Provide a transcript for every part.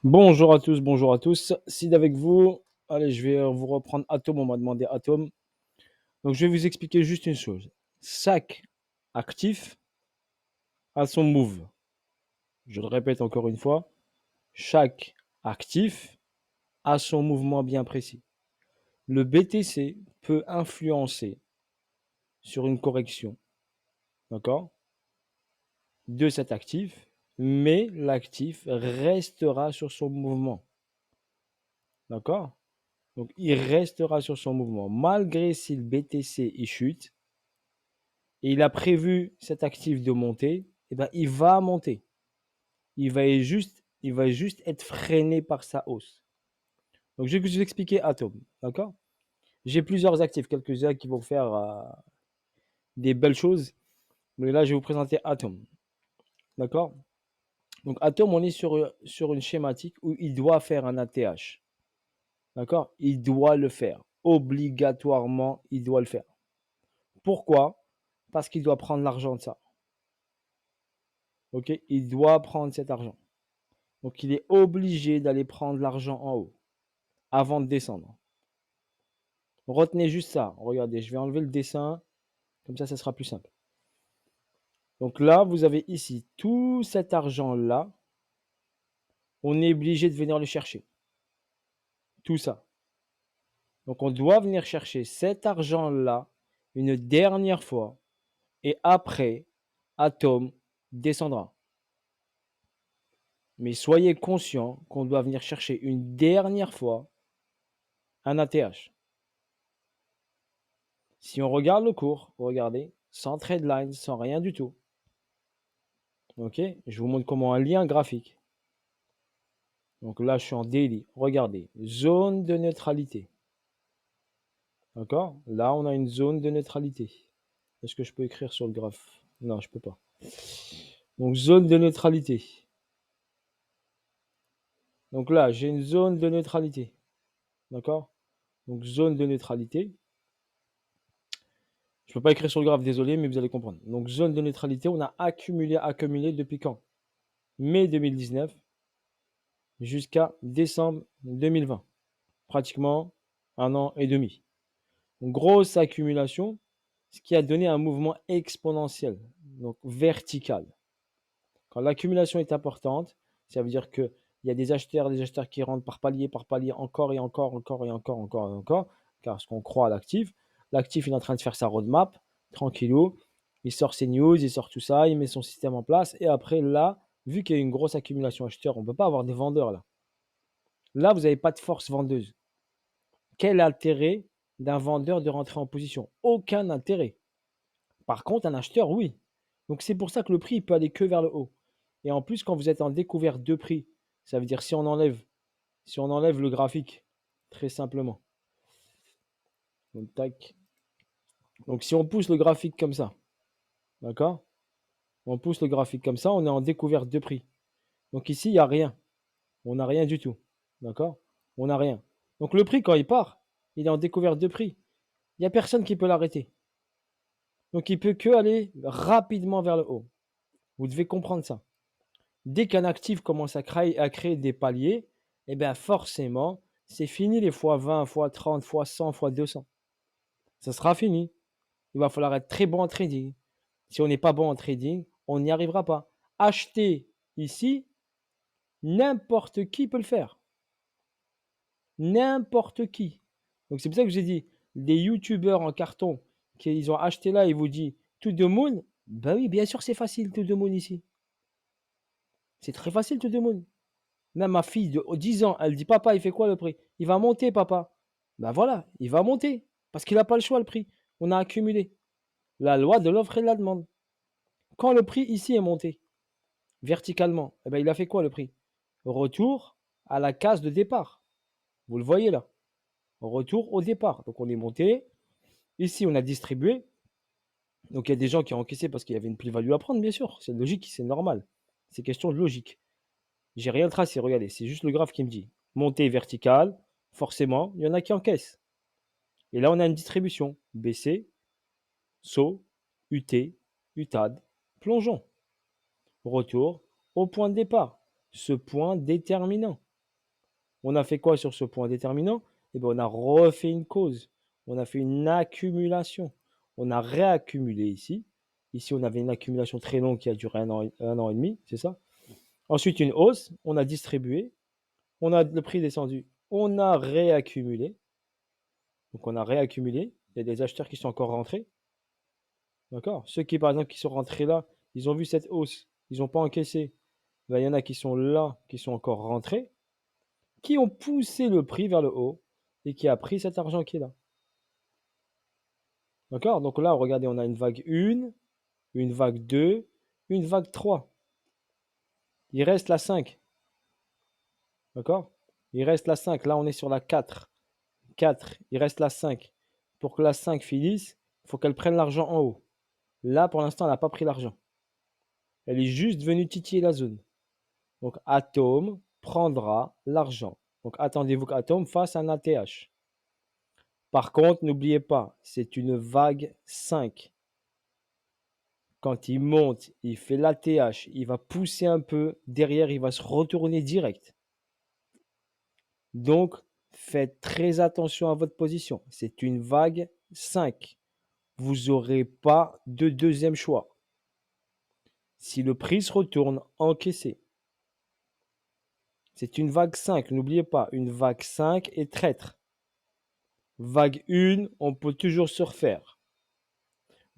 Bonjour à tous, bonjour à tous. Sid avec vous. Allez, je vais vous reprendre Atom. On m'a demandé Atom. Donc, je vais vous expliquer juste une chose. Chaque actif a son move. Je le répète encore une fois. Chaque actif a son mouvement bien précis. Le BTC peut influencer sur une correction, d'accord, de cet actif, mais l'actif restera sur son mouvement, d'accord. Donc, il restera sur son mouvement. Malgré si le BTC il chute, et il a prévu cet actif de monter, eh ben, il va monter. Il va juste être freiné par sa hausse. Donc, je vais vous expliquer Atom. D'accord. J'ai plusieurs actifs, quelques-uns qui vont faire des belles choses. Mais là, je vais vous présenter Atom. D'accord. Donc, Atom, on est sur une schématique où il doit faire un ATH. D'accord. Il doit le faire. Obligatoirement, il doit le faire. Pourquoi? Parce qu'il doit prendre l'argent de ça. Ok. Il doit prendre cet argent. Donc, il est obligé d'aller prendre l'argent en haut avant de descendre. Retenez juste ça. Regardez, je vais enlever le dessin. Comme ça sera plus simple. Donc là, vous avez ici tout cet argent-là. On est obligé de venir le chercher. Tout ça. Donc, on doit venir chercher cet argent-là une dernière fois. Et après, Atom descendra. Mais soyez conscient qu'on doit venir chercher une dernière fois un ATH. Si on regarde le cours, regardez, sans trade line, sans rien du tout. Ok, je vous montre comment un lien graphique. Donc là, je suis en daily. Regardez, zone de neutralité. D'accord. Là, on a une zone de neutralité. Est-ce que je peux écrire sur le graphe? Non, je peux pas. Donc, zone de neutralité. Donc là, j'ai une zone de neutralité. D'accord. Donc, zone de neutralité. Je peux pas écrire sur le graphe, désolé, mais vous allez comprendre. Donc, zone de neutralité, on a accumulé depuis quand? Mai 2019 jusqu'à décembre 2020. Pratiquement un an et demi. Une grosse accumulation, ce qui a donné un mouvement exponentiel, donc vertical. Quand l'accumulation est importante, ça veut dire qu'il y a des acheteurs qui rentrent par palier, encore et encore, encore et encore, encore et encore, car ce qu'on croit à l'actif. L'actif il est en train de faire sa roadmap, tranquillou, il sort ses news, il sort tout ça, il met son système en place, et après là, vu qu'il y a une grosse accumulation acheteur, on ne peut pas avoir des vendeurs là. Là, vous n'avez pas de force vendeuse. Quel intérêt d'un vendeur de rentrer en position? Aucun intérêt. Par contre, un acheteur, oui. Donc c'est pour ça que le prix il peut aller que vers le haut. Et en plus, quand vous êtes en découverte de prix, ça veut dire si on enlève le graphique, très simplement. Donc, tac. Donc si on pousse le graphique comme ça, d'accord? On pousse le graphique comme ça, on est en découverte de prix. Donc ici, il n'y a rien. On n'a rien du tout. D'accord? On n'a rien. Donc le prix, quand il part, il est en découverte de prix. Il n'y a personne qui peut l'arrêter. Donc il peut que aller rapidement vers le haut. Vous devez comprendre ça. Dès qu'un actif commence à créer des paliers, eh bien forcément, c'est fini les fois 20, fois 30, fois 100, fois 200. Ça sera fini. Il va falloir être très bon en trading. Si on n'est pas bon en trading, on n'y arrivera pas. Acheter ici, n'importe qui peut le faire. N'importe qui. Donc c'est pour ça que j'ai dit, des youtubeurs en carton qui ont acheté là, ils vous disent tout de moon. Ben oui, bien sûr c'est facile tout de moon ici. C'est très facile tout de moon. Même ma fille de 10 ans, elle dit papa, il fait quoi le prix? Il va monter, papa. Ben voilà, il va monter. Parce qu'il n'a pas le choix, le prix. On a accumulé. La loi de l'offre et de la demande. Quand le prix ici est monté verticalement, eh ben, il a fait quoi le prix? Retour à la case de départ. Vous le voyez là. Retour au départ. Donc on est monté. Ici, on a distribué. Donc il y a des gens qui ont encaissé parce qu'il y avait une plus-value à prendre, bien sûr. C'est logique, c'est normal. C'est question de logique. J'ai rien tracé, regardez, c'est juste le graphe qui me dit. Montée verticale, forcément, il y en a qui encaissent. Et là, on a une distribution. BC, saut, UT, UTAD, plongeon. Retour au point de départ. Ce point déterminant. On a fait quoi sur ce point déterminant? Eh bien, on a refait une cause. On a fait une accumulation. On a réaccumulé ici. Ici, on avait une accumulation très longue qui a duré un an et demi, c'est ça? Ensuite, une hausse. On a distribué. On a le prix descendu. On a réaccumulé. Donc, on a réaccumulé. Il y a des acheteurs qui sont encore rentrés. D'accord? Ceux qui, par exemple, qui sont rentrés là, ils ont vu cette hausse. Ils n'ont pas encaissé. Ben, il y en a qui sont là, qui sont encore rentrés, qui ont poussé le prix vers le haut et qui a pris cet argent qui est là. D'accord? Donc là, regardez, on a une vague 1, une vague 2, une vague 3. Il reste la 5. D'accord? Il reste la 5. Là, on est sur la 4. 4. Il reste la 5. Pour que la 5 finisse, il faut qu'elle prenne l'argent en haut. Là, pour l'instant, elle n'a pas pris l'argent. Elle est juste venue titiller la zone. Donc, Atom prendra l'argent. Donc, attendez-vous qu'Atom fasse un ATH. Par contre, n'oubliez pas, c'est une vague 5. Quand il monte, il fait l'ATH, il va pousser un peu. Derrière, il va se retourner direct. Donc, faites très attention à votre position. C'est une vague 5. Vous n'aurez pas de deuxième choix. Si le prix se retourne, encaissez. C'est une vague 5. N'oubliez pas, une vague 5 est traître. Vague 1, on peut toujours se refaire.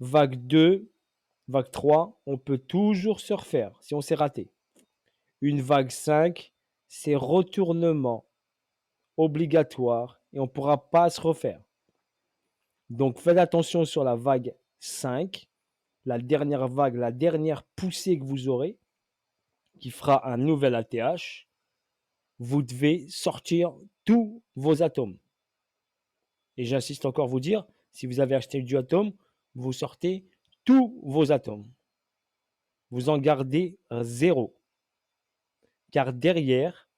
Vague 2, vague 3, on peut toujours se refaire si on s'est raté. Une vague 5, c'est retournement obligatoire et on ne pourra pas se refaire. Donc faites attention sur la vague 5, la dernière vague, la dernière poussée que vous aurez, qui fera un nouvel ATH. Vous devez sortir tous vos atomes. Et j'insiste encore vous dire, si vous avez acheté du atome, vous sortez tous vos atomes. Vous en gardez 0. Car derrière,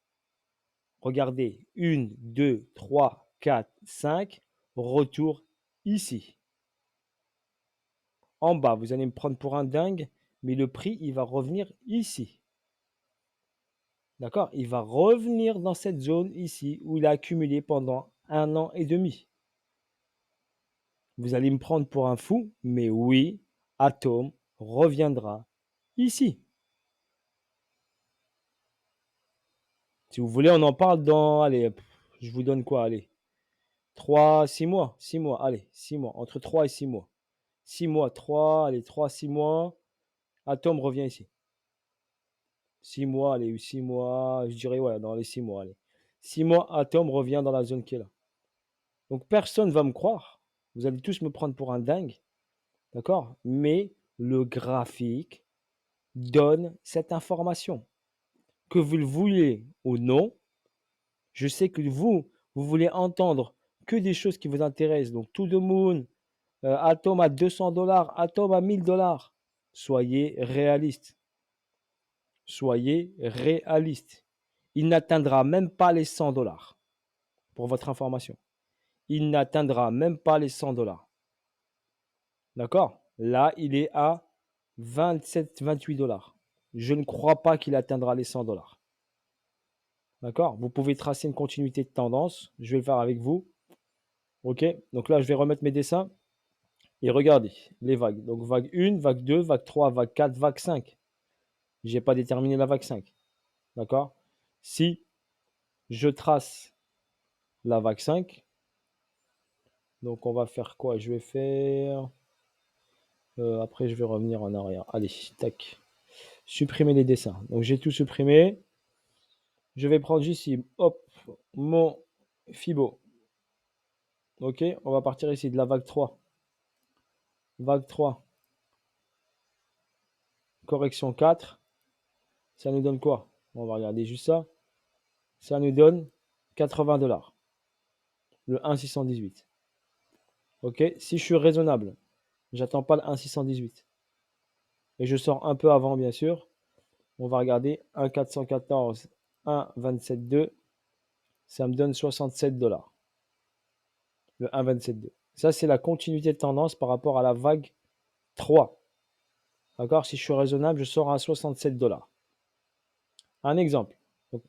regardez, 1, 2, 3, 4, 5, retour ici. En bas, vous allez me prendre pour un dingue, mais le prix, il va revenir ici. D'accord? Il va revenir dans cette zone ici, où il a accumulé pendant 1 an et demi. Vous allez me prendre pour un fou, mais oui, Atom reviendra ici. Si vous voulez, on en parle dans, allez, je vous donne quoi, allez, 3, 6 mois, 6 mois, allez, 6 mois, entre 3 et 6 mois. 6 mois, 3, allez, 3, 6 mois, Atom revient ici. 6 mois, allez, 6 mois, je dirais, ouais, dans les 6 mois, allez. 6 mois, Atom revient dans la zone qui est là. Donc personne ne va me croire. Vous allez tous me prendre pour un dingue. D'accord? Mais le graphique donne cette information. Que vous le vouliez ou non, je sais que vous voulez entendre que des choses qui vous intéressent. Donc, To the Moon, Atom à 200 $, Atom à 1000 $. Soyez réaliste. Soyez réaliste. Il n'atteindra même pas les 100 $. Pour votre information. Il n'atteindra même pas les 100 $. D'accord? Là, il est à 27, 28 $. Je ne crois pas qu'il atteindra les 100 $. D'accord? Vous pouvez tracer une continuité de tendance. Je vais le faire avec vous. OK? Donc là, je vais remettre mes dessins. Et regardez les vagues. Donc vague 1, vague 2, vague 3, vague 4, vague 5. Je n'ai pas déterminé la vague 5. D'accord? Si je trace la vague 5, donc on va faire quoi? Je vais faire... après, je vais revenir en arrière. Allez, tac. Supprimer les dessins. Donc j'ai tout supprimé. Je vais prendre ici, hop, mon Fibo. OK? On va partir ici de la vague 3. Vague 3. Correction 4. Ça nous donne quoi? On va regarder juste ça. Ça nous donne 80 $. Le 1,618. OK? Si je suis raisonnable, j'attends pas le 1,618. Et je sors un peu avant, bien sûr. On va regarder 1,414, 1,272. Ça me donne 67 $. Le 1,272. Ça, c'est la continuité de tendance par rapport à la vague 3. D'accord? Si je suis raisonnable, je sors à 67 $. Un exemple. Donc,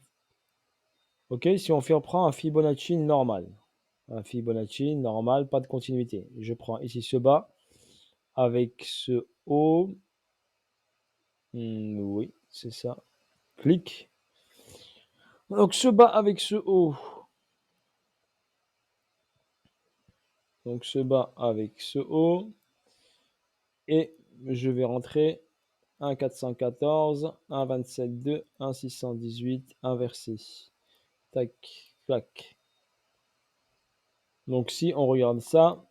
Ok, si on prend un Fibonacci normal. Un Fibonacci normal, pas de continuité. Je prends ici ce bas avec ce haut. Oui, c'est ça. Clic. Donc ce bas avec ce haut. Donc ce bas avec ce haut. Et je vais rentrer 1,414, 1,27,2, 1,618, inversé. Tac, clac. Donc si on regarde ça,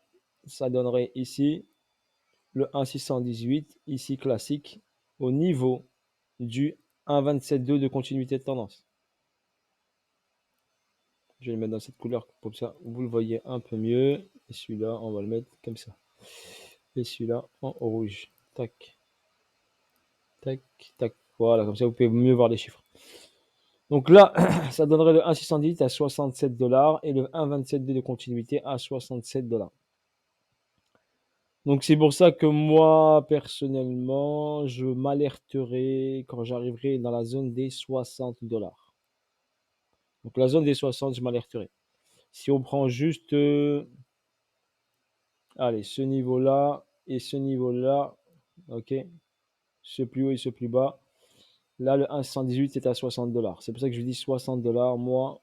ça donnerait ici le 1,618, ici classique, au niveau du 1,27,2 de continuité de tendance. Je vais le mettre dans cette couleur, comme ça vous le voyez un peu mieux. Et celui-là, on va le mettre comme ça. Et celui-là en rouge. Tac, tac, tac. Voilà, comme ça vous pouvez mieux voir les chiffres. Donc là, ça donnerait le 1,618 à 67 $ et le 1,27,2 de continuité à 67 $. Donc c'est pour ça que moi, personnellement, je m'alerterai quand j'arriverai dans la zone des 60 $. Donc la zone des 60, je m'alerterai. Si on prend juste, allez, ce niveau-là et ce niveau-là, ok, ce plus haut et ce plus bas, là, le 1,118 est à 60 $. C'est pour ça que je dis 60 $. Moi,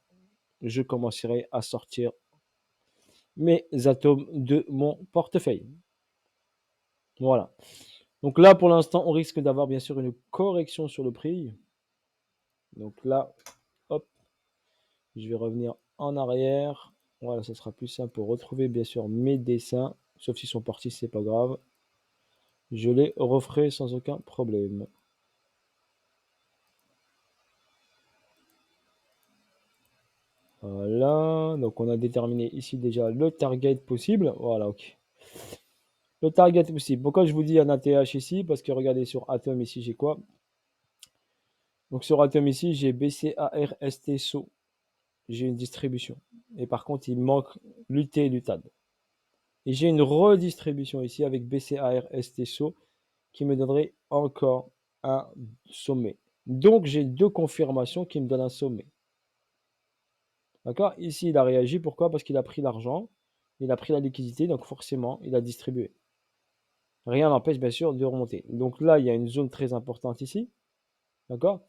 je commencerai à sortir mes atomes de mon portefeuille. Voilà. Donc là, pour l'instant, on risque d'avoir bien sûr une correction sur le prix. Donc là, hop, je vais revenir en arrière. Voilà, ce sera plus simple pour retrouver bien sûr mes dessins. Sauf s'ils sont partis, c'est pas grave. Je les referai sans aucun problème. Voilà, donc on a déterminé ici déjà le target possible. Voilà, ok. Le target possible. Pourquoi je vous dis un ATH ici? Parce que regardez sur Atom ici, j'ai quoi? Donc sur Atom ici, j'ai BCARSTSO. J'ai une distribution. Et par contre, il manque l'UT et l'UTAD. Et j'ai une redistribution ici avec BCARSTSO qui me donnerait encore un sommet. Donc j'ai deux confirmations qui me donnent un sommet. D'accord? Ici, il a réagi. Pourquoi? Parce qu'il a pris l'argent, il a pris la liquidité, donc forcément, il a distribué. Rien n'empêche, bien sûr, de remonter. Donc là, il y a une zone très importante ici. D'accord?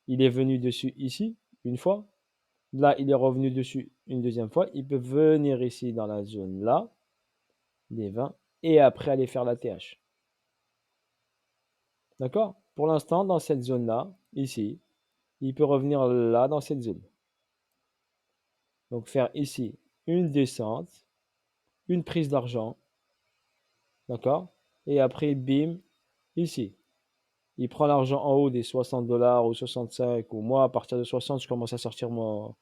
Il est venu dessus ici, une fois. Là, il est revenu dessus une deuxième fois. Il peut venir ici dans la zone là, des 20, et après aller faire la TH. D'accord? Pour l'instant, dans cette zone-là, ici, il peut revenir là, dans cette zone. Donc faire ici une descente, une prise d'argent, d'accord? Et après, bim, ici. Il prend l'argent en haut des 60 $ ou 65, ou moi, à partir de 60, je commence à sortir en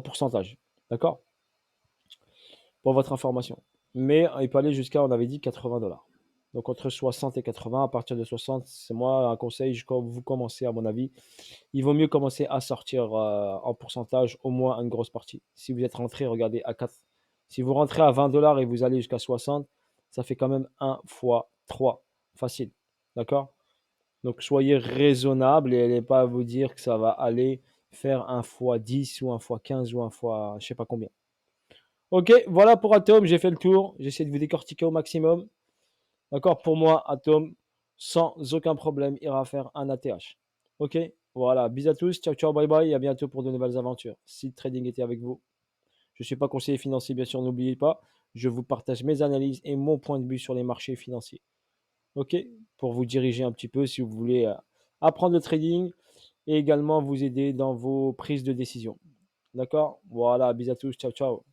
pourcentage. D'accord? Pour votre information. Mais il peut aller jusqu'à, on avait dit, 80 $. Donc entre 60 et 80, à partir de 60, c'est moi un conseil, quand vous commencez, à mon avis, il vaut mieux commencer à sortir en pourcentage au moins une grosse partie. Si vous êtes rentré, regardez, à 4. Si vous rentrez à 20 $ et vous allez jusqu'à 60, ça fait quand même 1 fois 3. Facile. D'accord? Donc soyez raisonnable et n'allez pas vous dire que ça va aller faire 1 fois 10 ou 1 fois 15 ou 1 fois je sais pas combien. Ok, voilà pour Atom, j'ai fait le tour. J'essaie de vous décortiquer au maximum. D'accord? Pour moi, Atom, sans aucun problème, ira faire un ATH. Ok? Voilà, bisous à tous, ciao ciao, bye bye, et à bientôt pour de nouvelles aventures. Si Trading était avec vous. Je ne suis pas conseiller financier, bien sûr, n'oubliez pas. Je vous partage mes analyses et mon point de vue sur les marchés financiers. Ok? Pour vous diriger un petit peu si vous voulez apprendre le trading et également vous aider dans vos prises de décision. D'accord? Voilà, bisous à tous, ciao ciao.